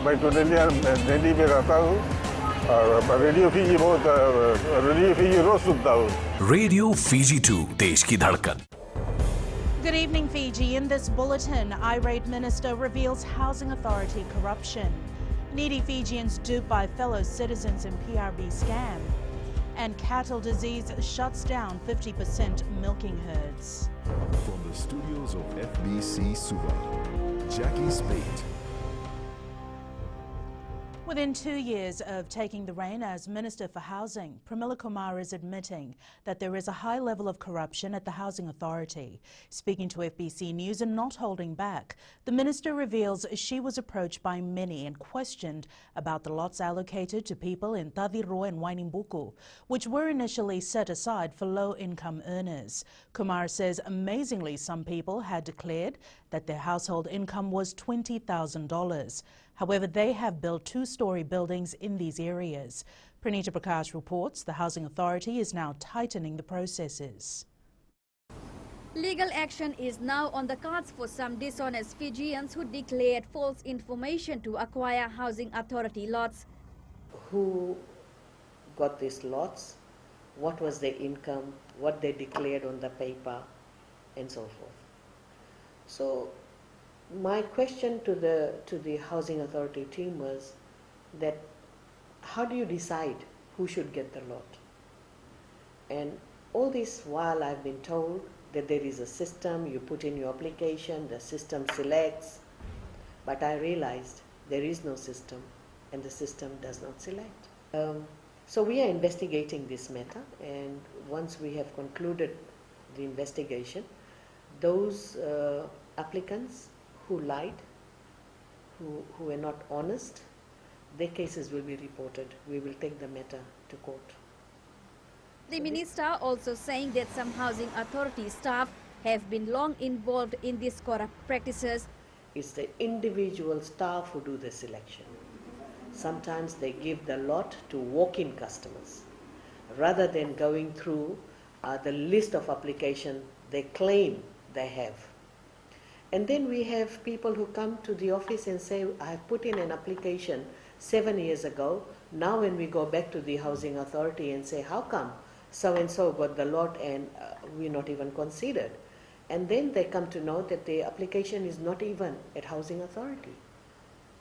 मैं तो दिल्ली में रहता हूँ और रेडियो फीजी बहुत रेडियो फीजी रोज सुनता हूँ. रेडियो फीजी 2 देश की धड़कन. Good evening, Fiji. In this bulletin, irate minister reveals housing authority corruption. Needy Fijians duped by fellow citizens in PRB scam. And cattle disease shuts down 50% milking herds. From the studios of FBC Suva, Jackie Spate. Within 2 years of taking the reign as Minister for Housing, Pramila Kumar is admitting that there is a high level of corruption at the Housing Authority. Speaking to FBC News and not holding back, the minister reveals she was approached by many and questioned about the lots allocated to people in Tadiroa and Wainimbuku, which were initially set aside for low-income earners. Kumar says amazingly some people had declared that their household income was $20,000. However, they have built two-storey buildings in these areas. Pranita Prakash reports the Housing Authority is now tightening the processes. Legal action is now on the cards for some dishonest Fijians who declared false information to acquire Housing Authority lots. Who got these lots, what was their income, what they declared on the paper, and so forth. So my question to the Housing Authority team was that how do you decide who should get the lot? And all this while I've been told that there is a system, you put in your application, the system selects, but I realized there is no system and the system does not select. So we are investigating this matter, and once we have concluded the investigation, those applicants who lied, who were not honest, their cases will be reported. We will take the matter to court. The minister also saying that some Housing Authority staff have been long involved in these corrupt practices. It's the individual staff who do the selection. Sometimes they give the lot to walk-in customers rather than going through the list of applications they claim they have. And then we have people who come to the office and say, I have put in an application 7 years ago. Now when we go back to the Housing Authority and say, how come so-and-so got the lot and we're not even considered? And then they come to know that the application is not even at Housing Authority.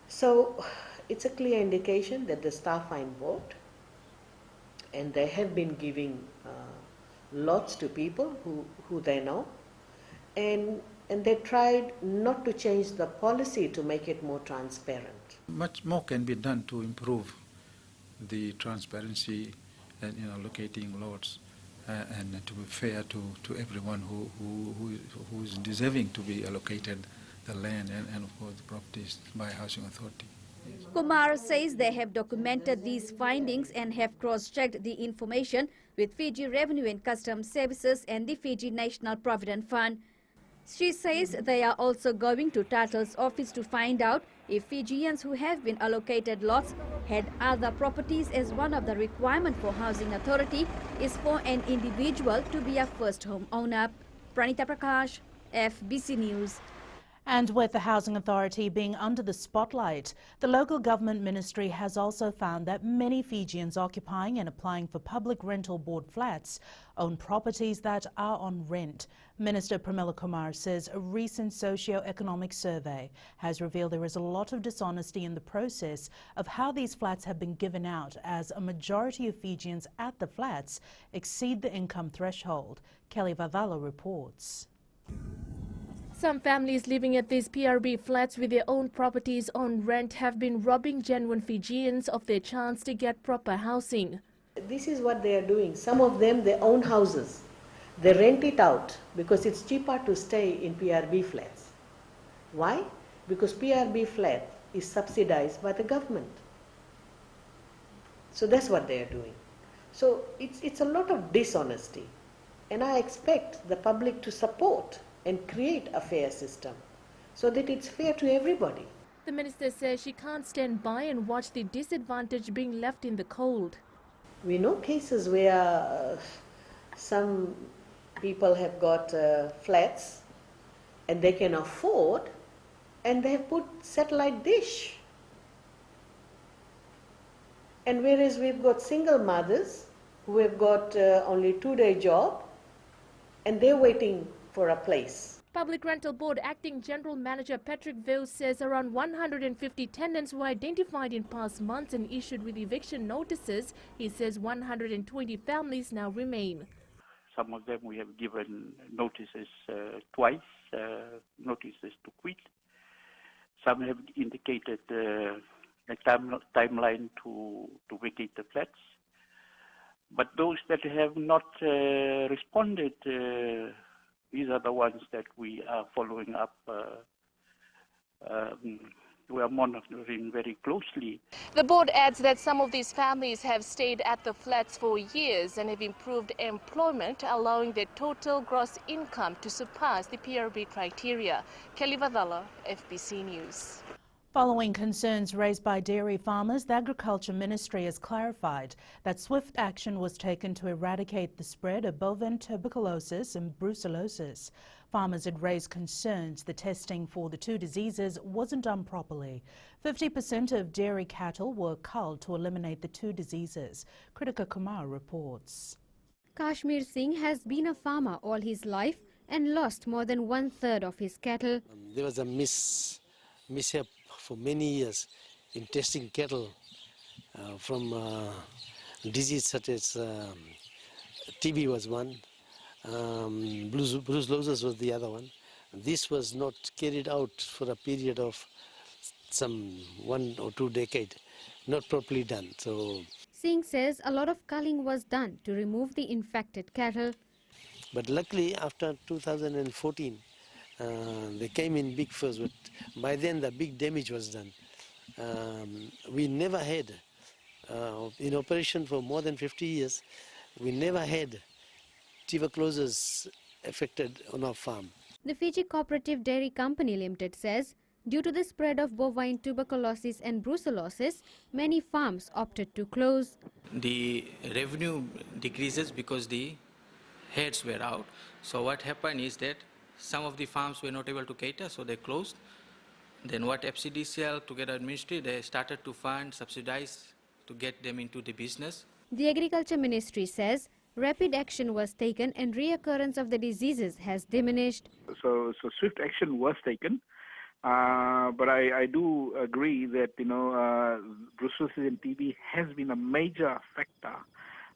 So it's a clear indication that the staff are involved, and they have been giving lots to people who they know. And they tried not to change the policy to make it more transparent. Much more can be done to improve the transparency and allocating lots and to be fair to everyone who is deserving to be allocated the land and of course the properties by Housing Authority. Yes. Kumar says they have documented these findings and have cross-checked the information with Fiji Revenue and Customs Services and the Fiji National Provident Fund. She says they are also going to Title's office to find out if Fijians who have been allocated lots had other properties, as one of the requirements for Housing Authority is for an individual to be a first home owner. Pranita Prakash, FBC News. And with the Housing Authority being under the spotlight, the local government ministry has also found that many Fijians occupying and applying for public rental board flats own properties that are on rent. Minister Pramila Kumar says a recent socio-economic survey has revealed there is a lot of dishonesty in the process of how these flats have been given out, as a majority of Fijians at the flats exceed the income threshold. Kelly Vavala reports. Some families living at these PRB flats with their own properties on rent have been robbing genuine Fijians of their chance to get proper housing. This is what they are doing. Some of them, they own houses. They rent it out because it's cheaper to stay in PRB flats. Why? Because PRB flat is subsidized by the government. So that's what they are doing. So it's a lot of dishonesty. And I expect the public to support and create a fair system so that it's fair to everybody. The minister says she can't stand by and watch the disadvantaged being left in the cold. We know cases where some people have got flats and they can afford, and they have put satellite dish And whereas we've got single mothers who have got only 2-day job and they're waiting for a place. Public Rental Board Acting General Manager Patrick Vale says around 150 tenants were identified in past months and issued with eviction notices. He says 120 families now remain. Some of them we have given notices twice, notices to quit. Some have indicated a timeline to vacate the flats. But those that have not responded, these are the ones that we are following up. We are monitoring very closely. The board adds that some of these families have stayed at the flats for years and have improved employment, allowing their total gross income to surpass the PRB criteria. Kelly Vadala, FBC News. Following concerns raised by dairy farmers, the Agriculture Ministry has clarified that swift action was taken to eradicate the spread of bovine tuberculosis and brucellosis. Farmers had raised concerns the testing for the two diseases wasn't done properly. 50% of dairy cattle were culled to eliminate the two diseases. Kritika Kumar reports. Kashmir Singh has been a farmer all his life and lost more than 1/3 of his cattle. There was a mishap for many years in testing cattle from disease such as TB was one, brucellosis was the other one. This was not carried out for a period of some 1 or 2 decades, not properly done. So Singh says a lot of culling was done to remove the infected cattle. But luckily after 2014, they came in big first, but by then the big damage was done. We never had, in operation for more than 50 years, we never had tuberculosis affected on our farm. The Fiji Cooperative Dairy Company Limited says due to the spread of bovine tuberculosis and brucellosis, many farms opted to close. The revenue decreases because the heads were out. So what happened is that some of the farms were not able to cater, so they closed. Then what FCDCL together with Ministry, they started to fund, subsidize to get them into the business. The Agriculture Ministry says rapid action was taken and reoccurrence of the diseases has diminished. So swift action was taken, but I do agree that brucellosis and TB has been a major factor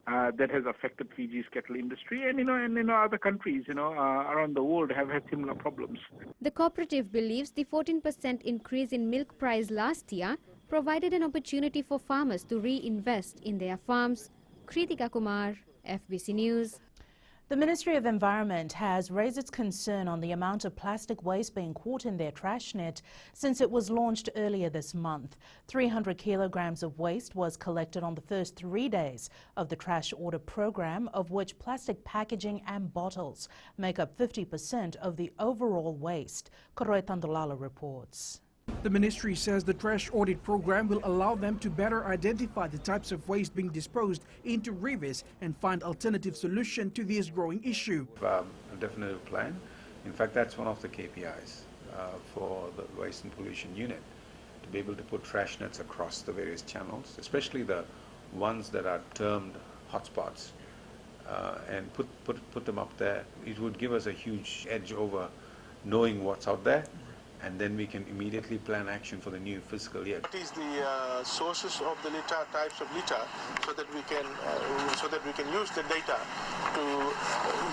that has affected Fiji's cattle industry, and other countries around the world have had similar problems. The cooperative believes the 14% increase in milk price last year provided an opportunity for farmers to reinvest in their farms. Kritika Kumar, FBC News. The Ministry of Environment has raised its concern on the amount of plastic waste being caught in their trash net since it was launched earlier this month. 300 kilograms of waste was collected on the first 3 days of the trash order program, of which plastic packaging and bottles make up 50% of the overall waste. Koroe Tandolala reports. The ministry says the trash audit program will allow them to better identify the types of waste being disposed into rivers and find alternative solution to this growing issue. A definitive plan. In fact, that's one of the KPIs for the Waste and Pollution Unit, to be able to put trash nets across the various channels, especially the ones that are termed hotspots, and put them up there. It would give us a huge edge over knowing what's out there, and then we can immediately plan action for the new fiscal year. What is the sources of the litter, types of litter, so that we can use the data to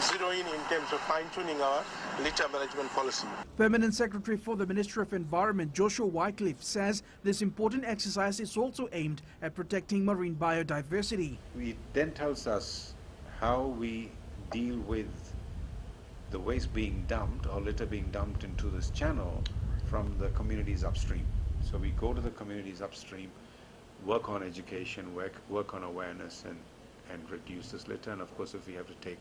zero in terms of fine-tuning our litter management policy. Permanent Secretary for the Ministry of Environment, Joshua Wycliffe, says this important exercise is also aimed at protecting marine biodiversity. It then tells us how we deal with the waste being dumped or litter being dumped into this channel from the communities upstream. So we go to the communities upstream, work on education, work on awareness and reduce this litter, and of course if we have to take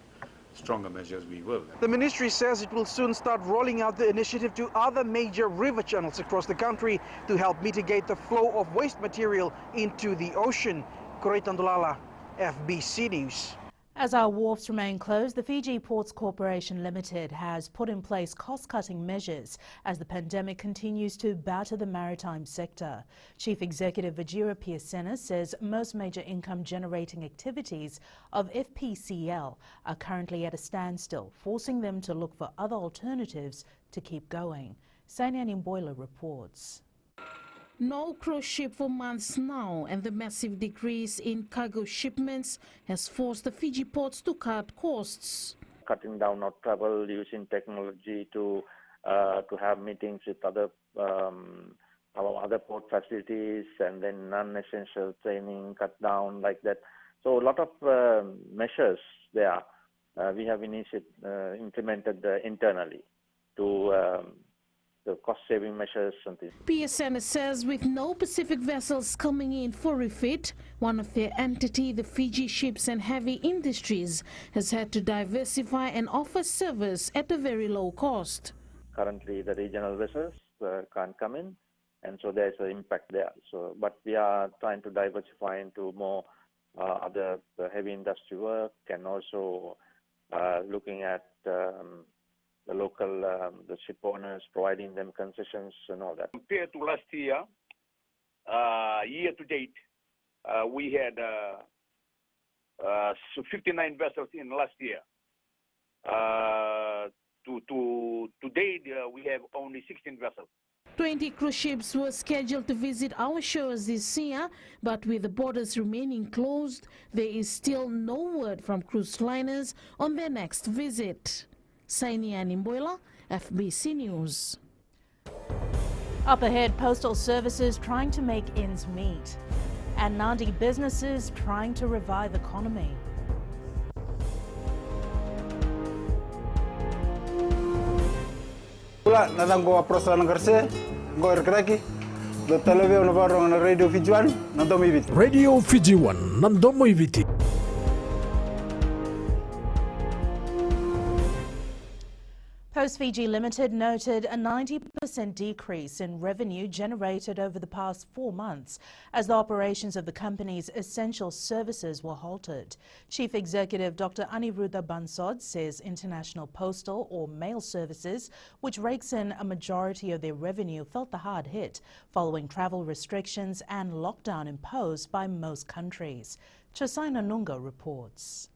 stronger measures we will. The ministry says it will soon start rolling out the initiative to other major river channels across the country to help mitigate the flow of waste material into the ocean. Koroe Tandolala, FBC News. As our wharfs remain closed, the Fiji Ports Corporation Limited has put in place cost-cutting measures as the pandemic continues to batter the maritime sector. Chief Executive Vajira Piasena says most major income-generating activities of FPCL are currently at a standstill, forcing them to look for other alternatives to keep going. Sainyan Imboila reports. No cruise ship for months now, and the massive decrease in cargo shipments has forced the Fiji ports to cut costs. Cutting down our travel, using technology to have meetings with other our other port facilities, and then non-essential training cut down like that. So a lot of measures there we have implemented internally to the cost-saving measures. Piasena says with no Pacific vessels coming in for refit, one of their entity, the Fiji Ships and Heavy Industries, has had to diversify and offer service at a very low cost. Currently, the regional vessels can't come in, and so there's an impact there. So, but we are trying to diversify into more other heavy industry work, and also looking at the local the ship owners, providing them concessions and all that. Compared to last year, year to date, we had 59 vessels in last year. To date, we have only 16 vessels. 20 cruise ships were scheduled to visit our shores this year, but with the borders remaining closed, there is still no word from cruise liners on their next visit. Sainyan Imboila, FBC News. Up ahead, postal services trying to make ends meet, and Nadi businesses trying to revive economy. Pula natang ko approach lang kerse, ko erkraki, do televisi navarong na Radio Fiji 1 nandomo ibiti. Radio Fiji 1 nandomo ibiti. TPost Fiji Limited noted a 90% decrease in revenue generated over the past 4 months as the operations of the company's essential services were halted. Chief Executive Dr. Aniruddha Bansod says international postal or mail services, which rakes in a majority of their revenue, felt the hard hit following travel restrictions and lockdown imposed by most countries. Chosaina Nunga reports.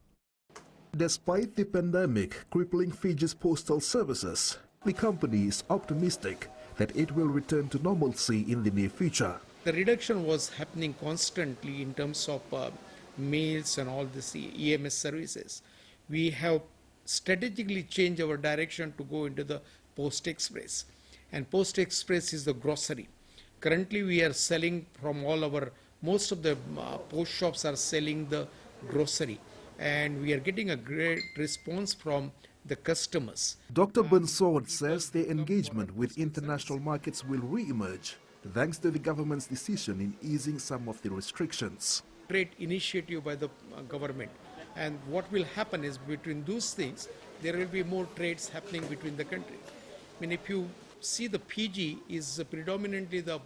Despite the pandemic crippling Fiji's postal services, the company is optimistic that it will return to normalcy in the near future. The reduction was happening constantly in terms of mails and all this EMS services. We have strategically changed our direction to go into the Post Express. And Post Express is the grocery. Currently we are selling from most of the post shops are selling the grocery. And we are getting a great response from the customers. Dr. Bansod says their engagement with international markets will re-emerge thanks to the government's decision in easing some of the restrictions. Great initiative by the government. And what will happen is between those things, there will be more trades happening between the countries. I mean, if you see the Fiji is predominantly the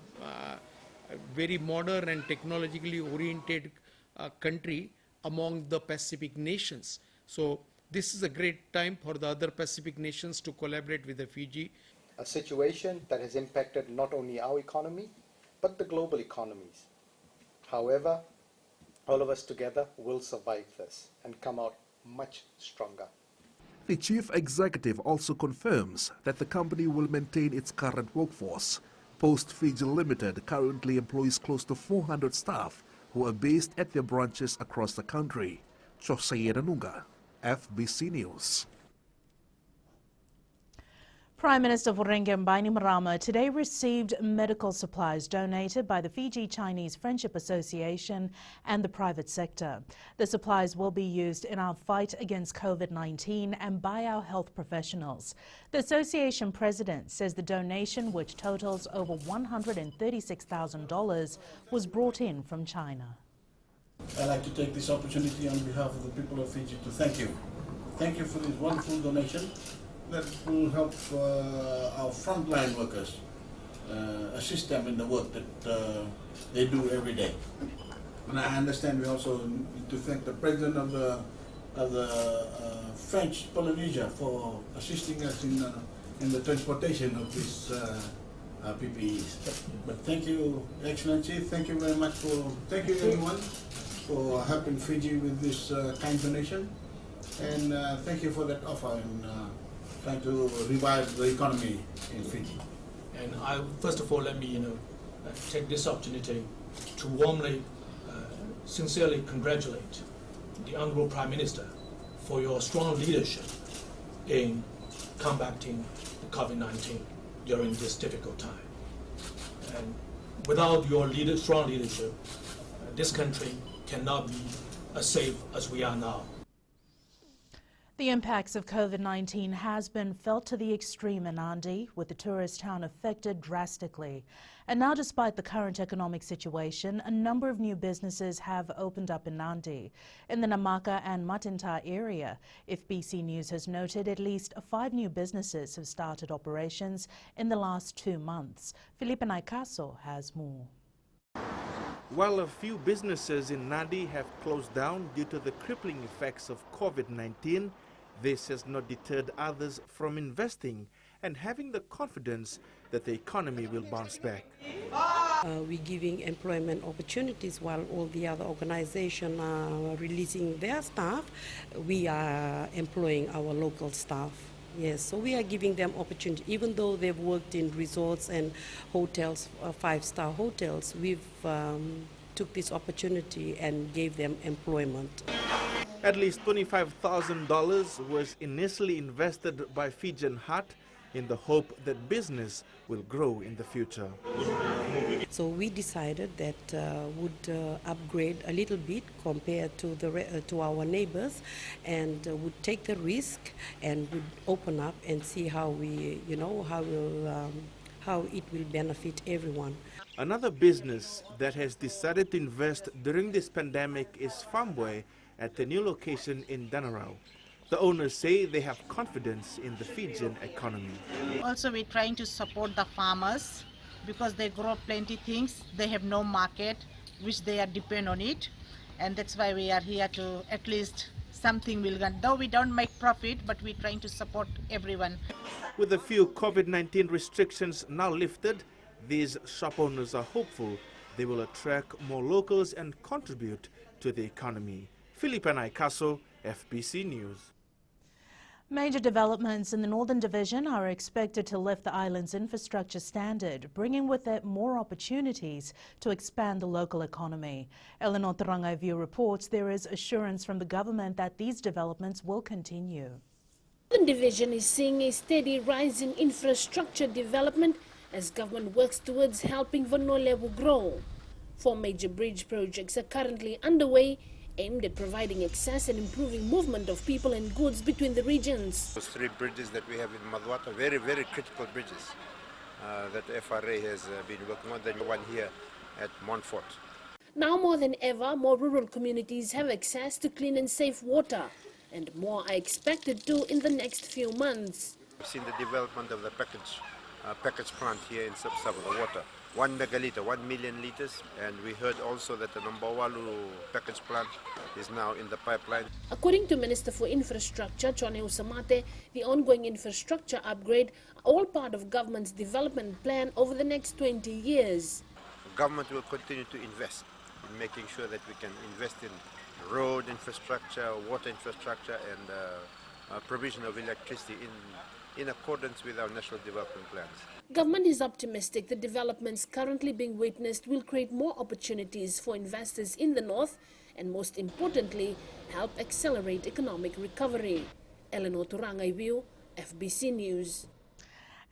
very modern and technologically oriented country among the Pacific nations. So this is a great time for the other Pacific nations to collaborate with the Fiji. A situation that has impacted not only our economy, but the global economies. However, all of us together will survive this and come out much stronger. The chief executive also confirms that the company will maintain its current workforce. Post Fiji Limited currently employs close to 400 staff who are based at their branches across the country. Chosaina Nunga, FBC News. Prime Minister Voreqe Bainimarama today received medical supplies donated by the Fiji-Chinese Friendship Association and the private sector. The supplies will be used in our fight against COVID-19 and by our health professionals. The association president says the donation, which totals over $136,000, was brought in from China. I'd like to take this opportunity on behalf of the people of Fiji to thank you. Thank you for this wonderful donation that will help our frontline workers, assist them in the work that they do every day. And I understand we also need to thank the President of the the French Polynesia for assisting us in the transportation of these PPEs. But thank you, Excellency. Thank you very much thank you everyone for helping Fiji with this kind donation. And thank you for that offer and trying to revive the economy in Fiji. And first of all, let me take this opportunity to warmly, sincerely congratulate the Honourable Prime Minister for your strong leadership in combating the COVID-19 during this difficult time. And without your strong leadership, this country cannot be as safe as we are now. The impacts of COVID-19 has been felt to the extreme in Nadi, with the tourist town affected drastically. And now, despite the current economic situation, a number of new businesses have opened up in Nadi. In the Namaka and Matinta area, FBC News has noted at least 5 new businesses have started operations in the last 2 months. Felipe Naikaso has more. While a few businesses in Nadi have closed down due to the crippling effects of COVID-19, this has not deterred others from investing and having the confidence that the economy will bounce back. We're giving employment opportunities while all the other organizations are releasing their staff. We are employing our local staff. Yes, so we are giving them opportunity. Even though they've worked in resorts and hotels, 5-star hotels, we've took this opportunity and gave them employment. At least $25,000 was initially invested by Fijian Heart in the hope that business will grow in the future. So we decided that would upgrade a little bit compared to to our neighbors, and would take the risk and would open up and see how we, how it will benefit everyone. Another business that has decided to invest during this pandemic is Farmway at the new location in Danarau. The owners say they have confidence in the Fijian economy. Also, we're trying to support the farmers because they grow plenty things. They have no market, which they are depend on it. And that's why we are here to at least something will run. Though we don't make profit, but we're trying to support everyone. With a few COVID-19 restrictions now lifted, these shop owners are hopeful they will attract more locals and contribute to the economy. Felipe Naikaso, FBC News. Major developments in the Northern Division are expected to lift the island's infrastructure standard, bringing with it more opportunities to expand the local economy. Eleanor Tarangaiviu reports there is assurance from the government that these developments will continue. The Northern Division is seeing a steady rise in infrastructure development as government works towards helping Vanolevu grow. 4 major bridge projects are currently underway, aimed at providing access and improving movement of people and goods between the regions. Those 3 bridges that we have in Madhuata, very, very critical bridges that FRA has been working on, the one here at Montfort. Now more than ever, more rural communities have access to clean and safe water, and more are expected to in the next few months. We've seen the development of the package plant here in Sub-Savanna water. 1 megaliter, 1 million liters, and we heard also that the Nambawalu package plant is now in the pipeline. According to Minister for Infrastructure, Chone Usamate, the ongoing infrastructure upgrade are all part of government's development plan over the next 20 years. Government will continue to invest in making sure that we can invest in road infrastructure, water infrastructure, and provision of electricity in accordance with our national development plans. Government is optimistic the developments currently being witnessed will create more opportunities for investors in the north and, most importantly, help accelerate economic recovery. Eleanor Tarangaiviu, FBC News.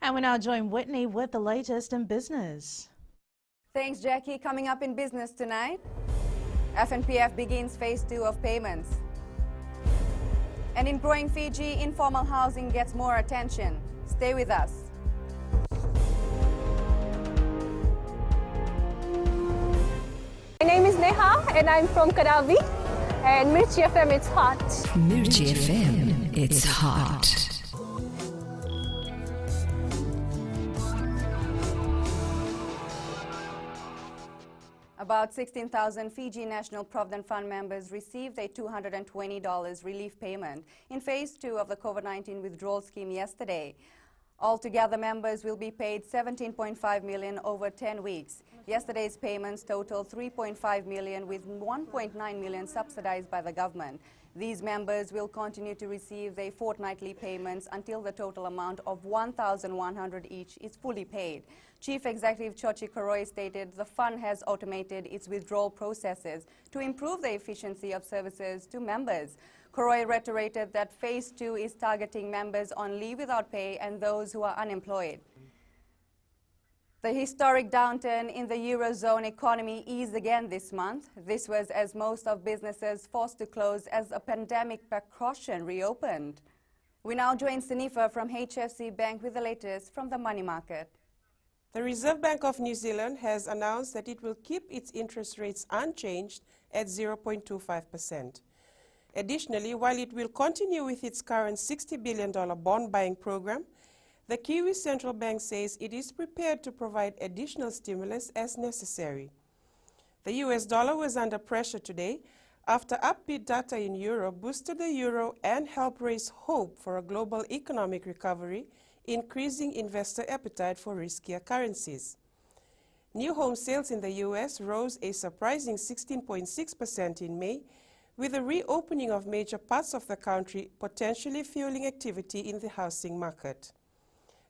And we now join Whitney with the latest in business. Thanks, Jackie. Coming up in business tonight, FNPF begins phase 2 of payments. And in growing Fiji, informal housing gets more attention. Stay with us. My name is Neha and I'm from Karavi, and Mirchi FM, it's hot. Mirchi FM, it's hot. About 16,000 Fiji National Provident Fund members received a $220 relief payment in Phase 2 of the COVID-19 withdrawal scheme yesterday. Altogether, members will be paid $17.5 million over 10 weeks. Yesterday's payments totaled $3.5 million, with $1.9 million subsidized by the government. These members will continue to receive their fortnightly payments until the total amount of $1,100 each is fully paid. Chief Executive Chochi Koroi stated the fund has automated its withdrawal processes to improve the efficiency of services to members. Koroi reiterated that Phase 2 is targeting members on leave without pay and those who are unemployed. The historic downturn in the Eurozone economy eased again this month. This was as most of businesses forced to close as a pandemic precaution reopened. We now join Sanifa from HFC Bank with the latest from the money market. The Reserve Bank of New Zealand has announced that it will keep its interest rates unchanged at 0.25%. Additionally, while it will continue with its current $60 billion bond buying program, the Kiwi Central Bank says it is prepared to provide additional stimulus as necessary. The US dollar was under pressure today after upbeat data in Europe boosted the euro and helped raise hope for a global economic recovery, increasing investor appetite for riskier currencies. New home sales in the US rose a surprising 16.6% in May, with the reopening of major parts of the country potentially fueling activity in the housing market.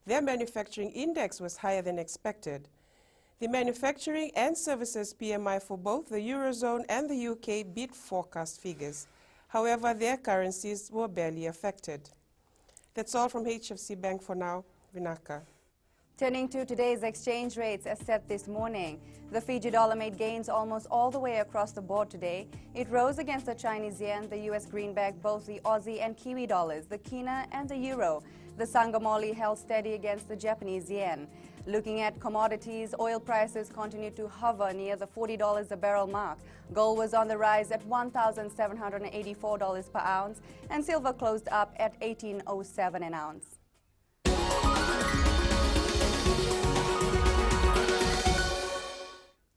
Their manufacturing index was higher than expected. The manufacturing and services PMI for both the Eurozone and the UK beat forecast figures. However, their currencies were barely affected. That's all from HFC Bank for now. Vinaka. Turning to today's exchange rates as set this morning, the Fiji dollar made gains almost all the way across the board today. It rose against the Chinese yen, the US greenback, both the Aussie and Kiwi dollars, the Kina and the euro. The Sangamoli held steady against the Japanese yen. Looking at commodities, oil prices continue to hover near the $40 a barrel mark. Gold was on the rise at $1,784 per ounce, and silver closed up at $18.07 an ounce.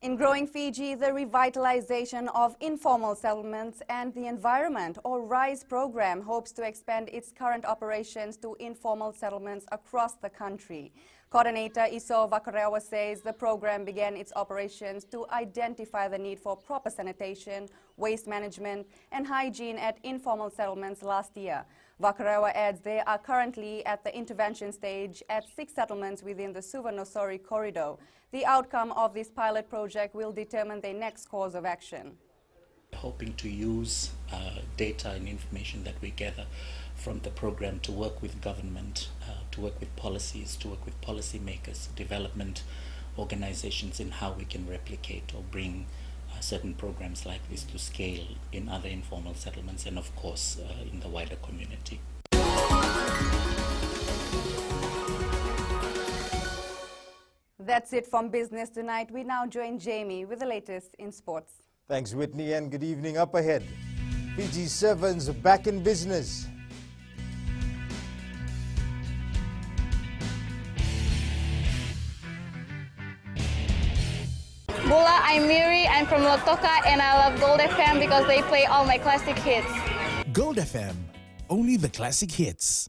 In growing Fiji, the revitalization of informal settlements and the environment, or RISE program, hopes to expand its current operations to informal settlements across the country. Coordinator Iso Vakarewa says the program began its operations to identify the need for proper sanitation, waste management, and hygiene at informal settlements last year. Vakarewa adds they are currently at the intervention stage at 6 settlements within the Suvarnosori corridor. The outcome of this pilot project will determine their next course of action. Hoping to use data and information that we gather from the program to work with government, to work with policies, to work with policymakers, development organizations in how we can replicate or bring certain programs like this to scale in other informal settlements and of course in the wider community. That's it from Business Tonight. We now join Jamie with the latest in sports. Thanks, Whitney, and good evening. Up ahead, Fiji Sevens back in business. Bula, I'm Miri, I'm from Lotoka, and I love Gold FM because they play all my classic hits. Gold FM, only the classic hits.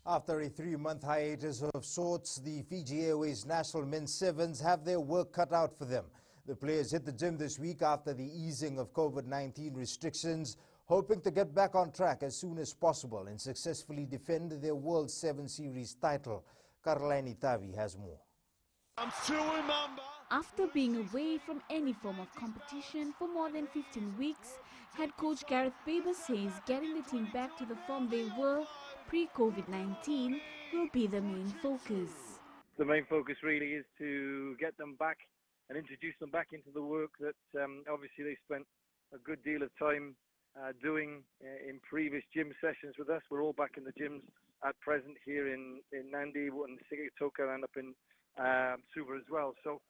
After a 3-month hiatus of sorts, the Fiji Airways National Men's Sevens have their work cut out for them. The players hit the gym this week after the easing of COVID-19 restrictions, hoping to get back on track as soon as possible and successfully defend their World 7 Series title. Caroline Itavi has more. After being away from any form of competition for more than 15 weeks, head coach Gareth Baber says getting the team back to the form they were pre-COVID-19 will be the main focus. The main focus really is to get them back and introduce them back into the work that obviously they spent a good deal of time doing in previous gym sessions with us. We're all back in the gyms at present here in Nandi and Sigatoka and up in Suva as well. So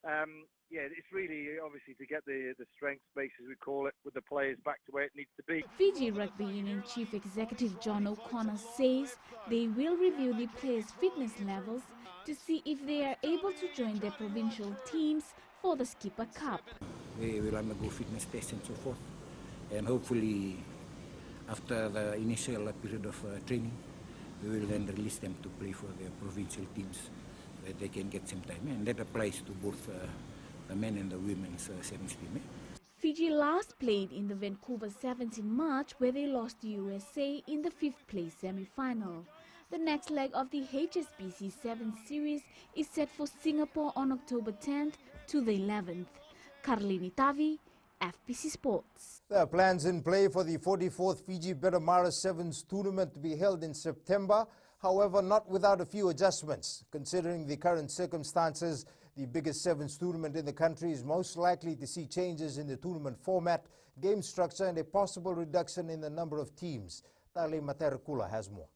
Yeah, it's really obviously to get the strength base, as we call it, with the players back to where it needs to be. Fiji Rugby Union Chief Executive John O'Connor says they will review the players' fitness levels to see if they are able to join their provincial teams for the Skipper Cup. We will undergo fitness tests and so forth, and hopefully after the initial period of training, we will then release them to play for their provincial teams so that they can get some time, and that applies to both the men and the women's sevens team. Fiji last played in the Vancouver Sevens in March, where they lost to USA in the 5th place semi-final. The next leg of the HSBC Sevens series is set for Singapore on October 10th to the 11th. Carlini Tavi, FBC Sports. There are plans in play for the 44th Fiji Betamara Sevens tournament to be held in September, however not without a few adjustments. Considering the current circumstances, the biggest sevens tournament in the country is most likely to see changes in the tournament format, game structure and a possible reduction in the number of teams. Tale Materakula has more.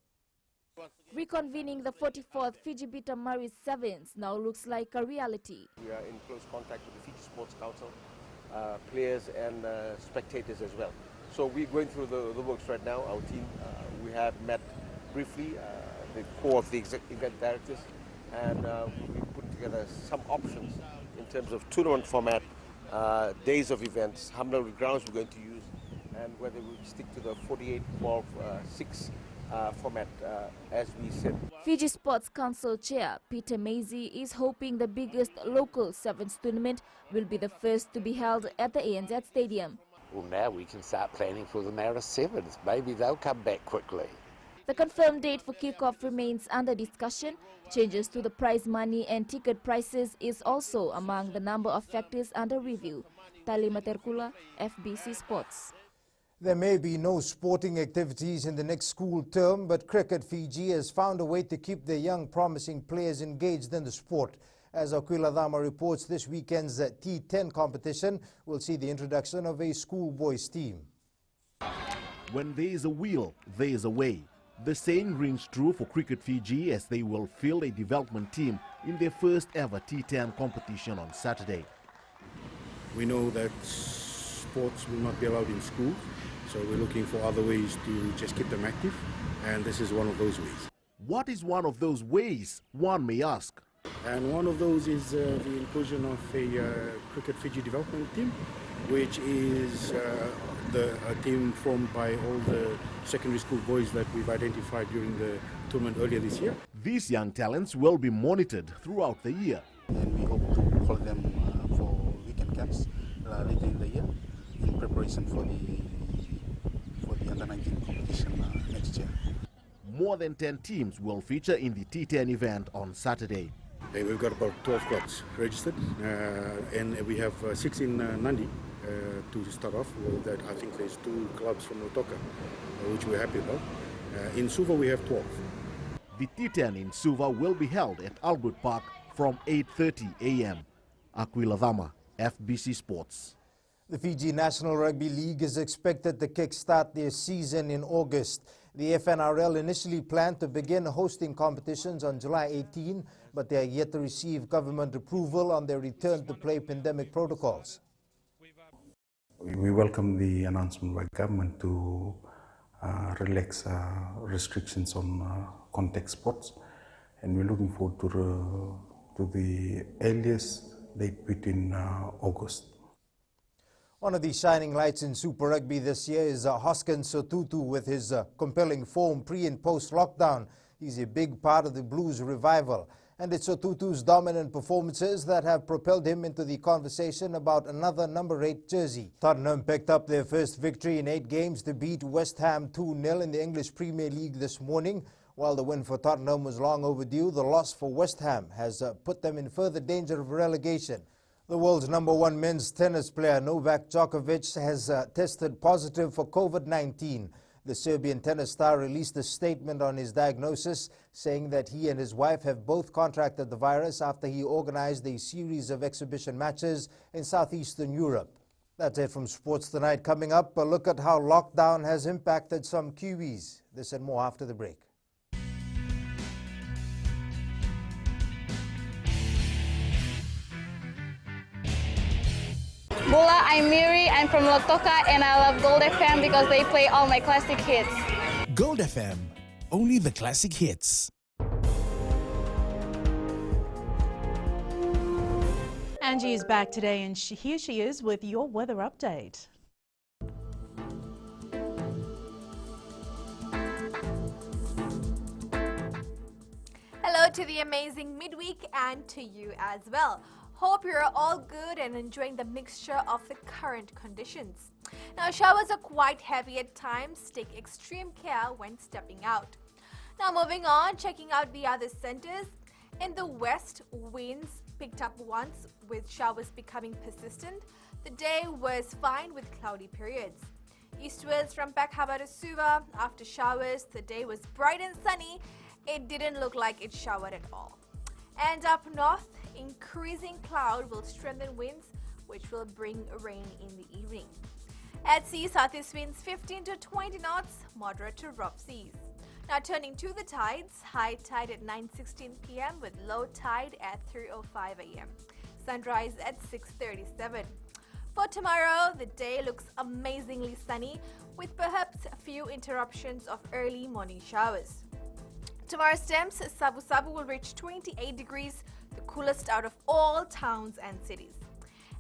Reconvening the 44th Fiji Betamara Sevens now looks like a reality. We are in close contact with the Fiji Sports Council, players and spectators as well. So we're going through the works right now. Our team, we have met briefly, the core of the event directors, and we put together some options in terms of tournament format, days of events, how many grounds we're going to use, and whether we stick to the 48-12-6 format as we said. Fiji Sports Council Chair Peter Maisy is hoping the biggest local sevens tournament will be the first to be held at the ANZ Stadium. Well, now we can start planning for the Mara Sevens. Maybe they'll come back quickly. The confirmed date for kickoff remains under discussion. Changes to the prize money and ticket prices is also among the number of factors under review. Tali Materkula, FBC Sports. There may be no sporting activities in the next school term, but Cricket Fiji has found a way to keep their young promising players engaged in the sport. As Aquila Dama reports, this weekend's T10 competition will see the introduction of a schoolboys team. When there is a will, there is a way. The same rings true for Cricket Fiji as they will field a development team in their first ever T10 competition on Saturday. We know that sports will not be allowed in school, so we're looking for other ways to just keep them active, and this is one of those ways. What is one of those ways, one may ask? And one of those is the inclusion of a Cricket Fiji development team, which is a team formed by all the secondary school boys that we've identified during the tournament earlier this year. These young talents will be monitored throughout the year. And we hope to hold them for weekend camps later in the year in preparation for the under-19 competition next year. More than 10 teams will feature in the T10 event on Saturday. We've got about 12 clubs registered, and we have 6 in Nandi to start off with. That I think there's 2 clubs from Lautoka, which we're happy about. In Suva we have 12. The T10 in Suva will be held at Albert Park from 8:30 a.m. Aquila Dama, FBC Sports. The Fiji National Rugby League is expected to kickstart their season in August. The FNRL initially planned to begin hosting competitions on July 18, but they are yet to receive government approval on their return to play pandemic protocols. We welcome the announcement by government to relax restrictions on contact sports, and we're looking forward to the earliest date between August. One of the shining lights in Super Rugby this year is Hoskins Sotutu with his compelling form pre- and post-lockdown. He's a big part of the Blues revival. And it's Sotutu's dominant performances that have propelled him into the conversation about another number 8 jersey. Tottenham picked up their first victory in 8 games to beat West Ham 2-0 in the English Premier League this morning. While the win for Tottenham was long overdue, the loss for West Ham has put them in further danger of relegation. The world's #1 men's tennis player Novak Djokovic has tested positive for COVID-19. The Serbian tennis star released a statement on his diagnosis, saying that he and his wife have both contracted the virus after he organized a series of exhibition matches in southeastern Europe. That's it from Sports Tonight. Coming up, a look at how lockdown has impacted some Kiwis. This and more after the break. Bula, I'm Miri. I'm from Lotoka, and I love Gold FM because they play all my classic hits. Gold FM, only the classic hits. Angie is back today, and here she is with your weather update. Hello to the amazing midweek and to you as well. Hope you're all good and enjoying the mixture of the current conditions. Now, showers are quite heavy at times. Take extreme care when stepping out. Now, moving on, checking out the other centers. In the west, winds picked up once with showers becoming persistent. The day was fine with cloudy periods. Eastwards from Pekhaba to Suva, after showers, the day was bright and sunny. It didn't look like it showered at all. And up north, increasing cloud will strengthen winds, which will bring rain in the evening. At sea, southeast winds 15 to 20 knots, moderate to rough seas. Now turning to the tides, high tide at 9:16 p.m. with low tide at 3:05 a.m. Sunrise at 6:37. For tomorrow, the day looks amazingly sunny with perhaps a few interruptions of early morning showers. Tomorrow's temps, Sabu Sabu will reach 28 degrees, the coolest out of all towns and cities.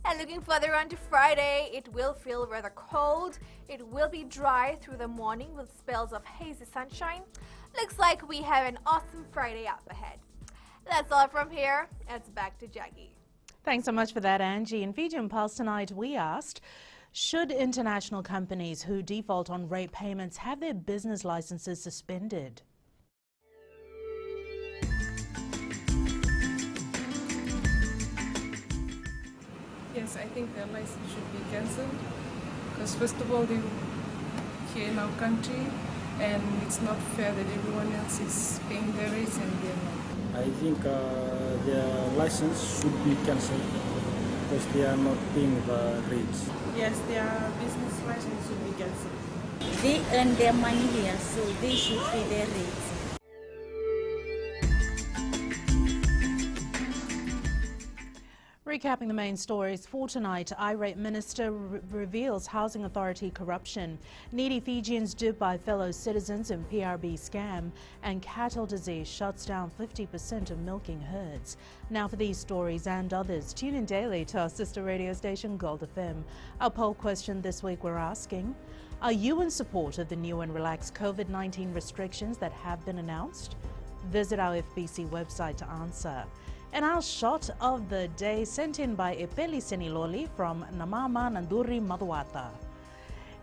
And looking further on to Friday, it will feel rather cold. It will be dry through the morning with spells of hazy sunshine. Looks like we have an awesome Friday up ahead. That's all from here. It's back to Jackie. Thanks so much for that, Angie. In Fiji Pulse tonight, we asked, should international companies who default on rate payments have their business licenses suspended? Yes, I think their license should be cancelled because first of all, they're here in our country and it's not fair that everyone else is paying their rates and they're not. I think their license should be cancelled because they are not paying the rates. Yes, their business license should be cancelled. They earn their money here, so they should pay their rates. Recapping the main stories for tonight, irate minister reveals housing authority corruption, needy Fijians duped by fellow citizens in PRB scam, and cattle disease shuts down 50% of milking herds. Now for these stories and others, tune in daily to our sister radio station Gold FM. Our poll question this week we're asking, are you in support of the new and relaxed COVID-19 restrictions that have been announced? Visit our FBC website to answer. And our shot of the day sent in by Epeli Seniloli from Namama Nanduri Maduata.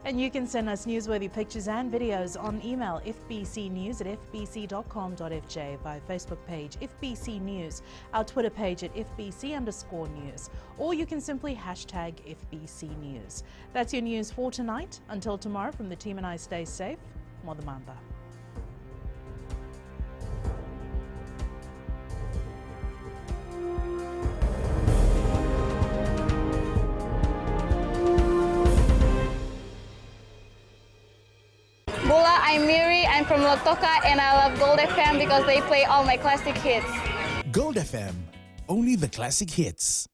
And you can send us newsworthy pictures and videos on email fbcnews@fbc.com.fj, via Facebook page FBC News, our Twitter page at FBC_news, or you can simply hashtag FBC News. That's your news for tonight. Until tomorrow, from the team and I, stay safe. Modamanda. Bula, I'm Miri. I'm from Lotoka, and I love Gold FM because they play all my classic hits. Gold FM, only the classic hits.